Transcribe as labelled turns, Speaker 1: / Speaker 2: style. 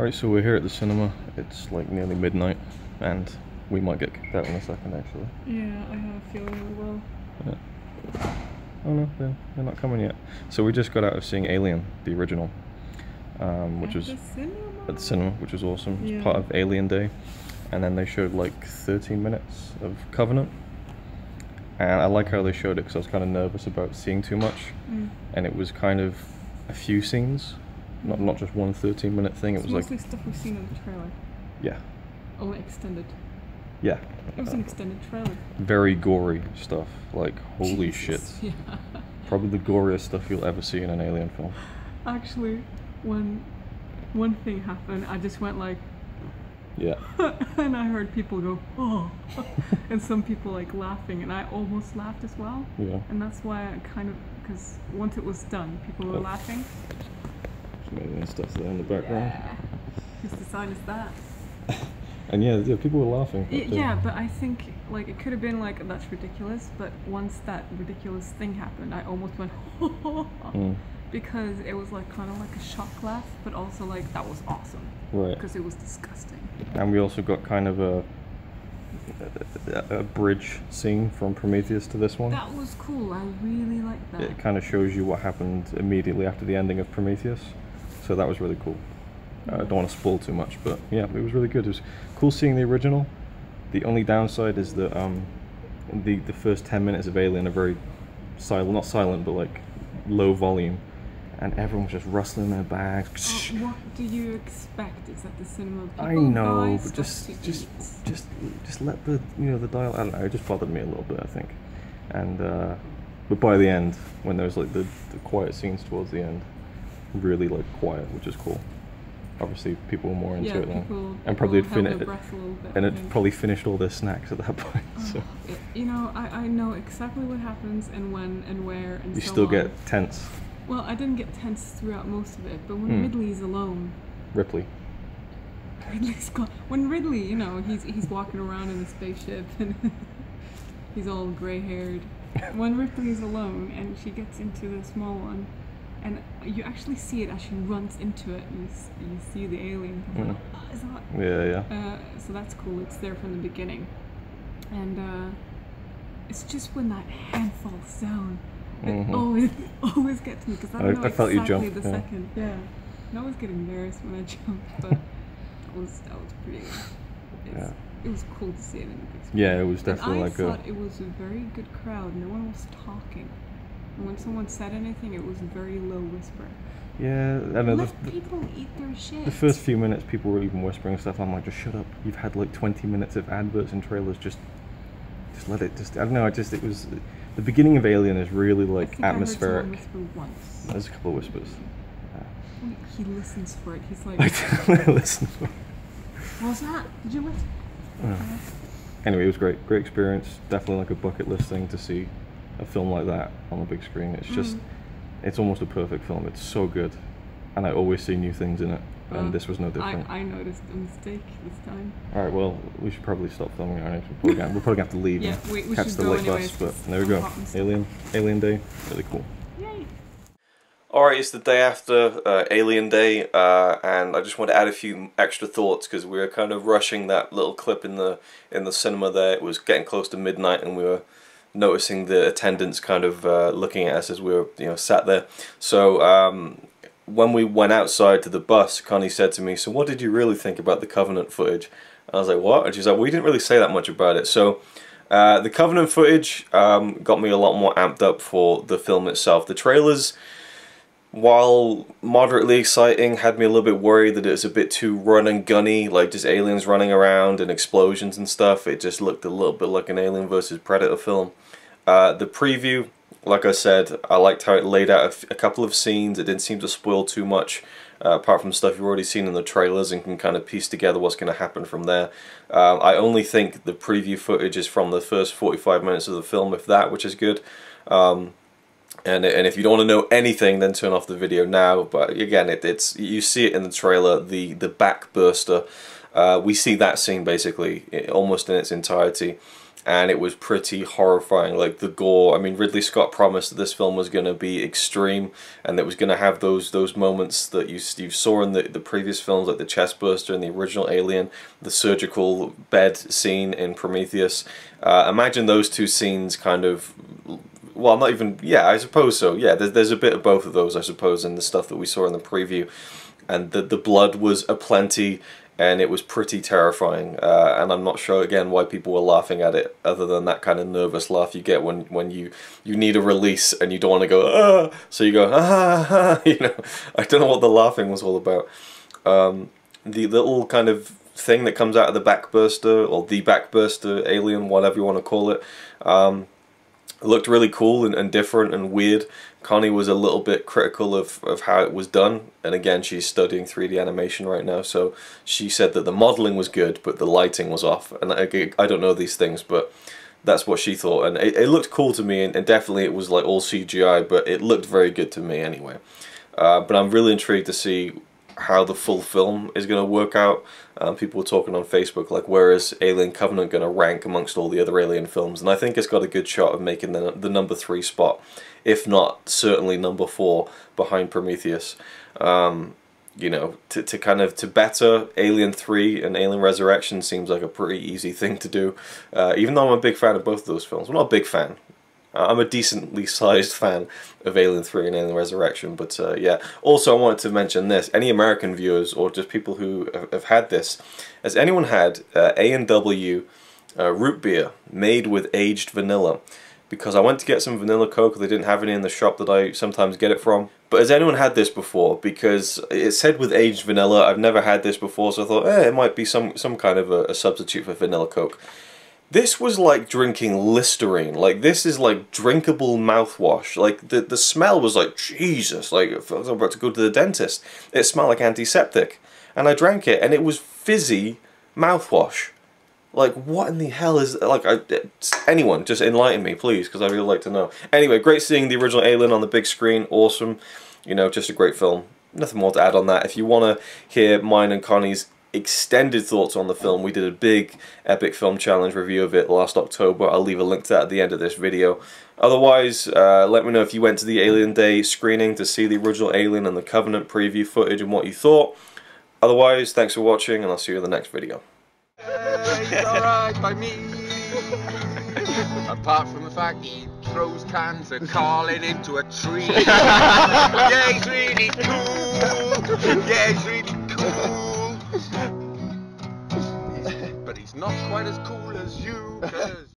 Speaker 1: Alright, so we're here at the cinema. It's like nearly midnight, and we might get kicked out in a second, actually.
Speaker 2: Yeah, I have a feeling we will.
Speaker 1: Yeah. Oh no, they're not coming yet. So we just got out of seeing Alien, the original, which was at the cinema, which was awesome. It was part of Alien Day, and then they showed like 13 minutes of Covenant, and I like how they showed it because I was kind of nervous about seeing too much, and it was kind of a few scenes, not just one 13-minute thing. It was
Speaker 2: mostly
Speaker 1: like
Speaker 2: stuff we've seen in the trailer.
Speaker 1: Yeah.
Speaker 2: Only extended.
Speaker 1: Yeah.
Speaker 2: It was an extended trailer.
Speaker 1: Very gory stuff. Like, holy shit.
Speaker 2: Yeah.
Speaker 1: Probably the goriest stuff you'll ever see in an Alien film.
Speaker 2: Actually, when one thing happened, I just went like...
Speaker 1: Yeah.
Speaker 2: And I heard people go, oh. And some people like laughing, and I almost laughed as well.
Speaker 1: Yeah.
Speaker 2: And that's why I kind of... Because once it was done, people were laughing.
Speaker 1: Some alien stuff there in the background.
Speaker 2: Yeah. Whose design is that?
Speaker 1: And yeah, people were laughing.
Speaker 2: Yeah, but I think like it could have been like, that's ridiculous, but once that ridiculous thing happened, I almost went because it was like kind of like a shock laugh, but also like that was awesome.
Speaker 1: Right.
Speaker 2: Because it was disgusting.
Speaker 1: And we also got kind of a bridge scene from Prometheus to this one.
Speaker 2: That was cool. I really liked that.
Speaker 1: It kind of shows you what happened immediately after the ending of Prometheus, so that was really cool. I don't want to spoil too much, but yeah, it was really good. It was cool seeing the original. The only downside is that the first 10 minutes of Alien are very silent, not silent, but like low volume, and everyone was just rustling their bags.
Speaker 2: What do you expect? Is that the cinema? People
Speaker 1: I know,
Speaker 2: buy
Speaker 1: but just let the the dial. I don't know. It just bothered me a little bit, I think. And but by the end, when there was like the quiet scenes towards the end, really like quiet, which is cool. Obviously, people were more into it now, and probably had finished, and it probably finished all their snacks at that point. So.
Speaker 2: You know, I know exactly what happens and when and where and so on.
Speaker 1: You still get tense.
Speaker 2: Well, I didn't get tense throughout most of it, but when Ridley's alone.
Speaker 1: Ripley.
Speaker 2: Ridley's gone. When Ridley, you know, he's walking around in the spaceship and he's all grey-haired. When Ripley's alone and she gets into the small one. And you actually see it as she runs into it, and you see the alien. Like, oh, is that?
Speaker 1: Yeah.
Speaker 2: So that's cool. It's there from the beginning, and it's just when that hand falls down, it always gets me because I don't know exactly the second. Yeah, and I always get embarrassed when I jump, but that was pretty. It was cool to see it in the big screen.
Speaker 1: Yeah, it was definitely
Speaker 2: and I thought it was a very good crowd. No one was talking. And when someone said anything, it was a very low whisper. Yeah, I know. Let people eat their shit.
Speaker 1: The first few minutes, people were even whispering stuff. I'm like, just shut up. You've had like 20 minutes of adverts and trailers. Just let it. I don't know. It was the beginning of Alien is really like atmospheric.
Speaker 2: I heard someone whisper once.
Speaker 1: There's a couple of whispers.
Speaker 2: He listens for it. He's like.
Speaker 1: I listen for it.
Speaker 2: What was that? Did you listen?
Speaker 1: Anyway, it was great. Great experience. Definitely like a bucket list thing to see. A film like that on the big screen, it's just it's almost a perfect film. It's so good, and I always see new things in it, and this was no different.
Speaker 2: I noticed a mistake this time.
Speaker 1: Alright, well, we should probably stop filming our next. We're probably gonna have to leave and
Speaker 2: we
Speaker 1: catch the late bus, but there we go. Alien Day, really cool.
Speaker 2: Yay!
Speaker 1: Alright, it's the day after Alien Day, and I just want to add a few extra thoughts because we were kind of rushing that little clip in the cinema there. It was getting close to midnight, and we were noticing the attendants kind of looking at us as we were, sat there. So when we went outside to the bus, Connie said to me, "So what did you really think about the Covenant footage?" And I was like, "What?" And she's like, "Well, you didn't really say that much about it." So the Covenant footage got me a lot more amped up for the film itself. The trailers, while moderately exciting, had me a little bit worried that it was a bit too run and gunny, like just aliens running around and explosions and stuff. It just looked a little bit like an Alien vs. Predator film. The preview, like I said, I liked how it laid out a couple of scenes. It didn't seem to spoil too much, apart from stuff you've already seen in the trailers, and can kind of piece together what's going to happen from there. I only think the preview footage is from the first 45 minutes of the film, if that, which is good. And if you don't want to know anything, then turn off the video now. But again, it's you see it in the trailer, the backburster. We see that scene basically almost in its entirety. and it was pretty horrifying. Like the gore, I mean, Ridley Scott promised that this film was going to be extreme, and it was going to have those moments that you saw in the previous films, like the chestburster in the original Alien, the surgical bed scene in Prometheus. Imagine those two scenes kind of, well, not even, yeah, I suppose so. Yeah, there's a bit of both of those, I suppose, in the stuff that we saw in the preview. And the blood was aplenty, and it was pretty terrifying. And I'm not sure, again, why people were laughing at it, other than that kind of nervous laugh you get when you need a release and you don't want to go, ah! So you go, ah, you know. I don't know what the laughing was all about. The little kind of thing that comes out of the backburster, or the backburster alien, whatever you want to call it, looked really cool and different and weird. Connie was a little bit critical of how it was done, and again, she's studying 3D animation right now, so she said that the modeling was good, but the lighting was off. And I don't know these things, but that's what she thought, and it looked cool to me, and definitely it was like all CGI, but it looked very good to me anyway. But I'm really intrigued to see how the full film is going to work out. People were talking on Facebook, like, where is Alien Covenant going to rank amongst all the other Alien films? And I think it's got a good shot of making the number 3 spot, if not certainly number 4 behind Prometheus. You know, to better Alien 3 and Alien Resurrection seems like a pretty easy thing to do. Even though I'm a big fan of both of those films. I'm not a big fan. I'm a decently sized fan of Alien 3 and Alien Resurrection, but yeah. Also, I wanted to mention this. Any American viewers, or just people who have had this, has anyone had A&W root beer made with aged vanilla? Because I went to get some vanilla Coke, they didn't have any in the shop that I sometimes get it from. But has anyone had this before? Because it said with aged vanilla. I've never had this before, so I thought, it might be some kind of a substitute for vanilla Coke. This was like drinking Listerine. Like, this is like drinkable mouthwash. Like, the smell was like, Jesus, like, I was about to go to the dentist. It smelled like antiseptic. And I drank it, and it was fizzy mouthwash. Like, what in the hell is, like, anyone, just enlighten me, please, because I really like to know. Anyway, great seeing the original Alien on the big screen. Awesome. You know, just a great film. Nothing more to add on that. If you want to hear mine and Connie's extended thoughts on the film, we did a big Epic Film Challenge review of it last October. I'll leave a link to that at the end of this video. Otherwise, let me know if you went to the Alien Day screening to see the original Alien and the Covenant preview footage and what you thought. Otherwise, thanks for watching, and I'll see you in the next video.
Speaker 3: It's alright by me. Apart from the fact he throws cans and calling into a tree. Yeah, he's really cool. Yeah, he's really cool. But he's not quite as cool as you, 'cause